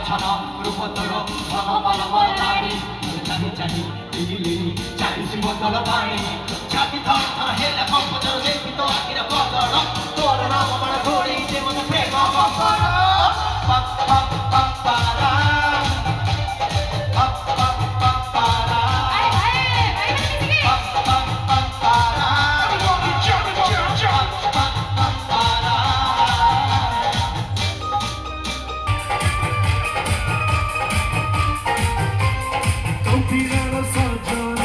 Sanna রূপতর মহাবল বলারি জানি জানি দিলি জানি বদল বাণী জাতি ধর্ম হেলা কম্পতর দেখিত আকিরা বদল তোর নাম আমার ঘড়ি যেমন প্রেম কপর পাপ পাপ পাপ পারা পাপ পাপ পাপ পারা পাপ পাপ পাপ পারা Don't be that a soldier.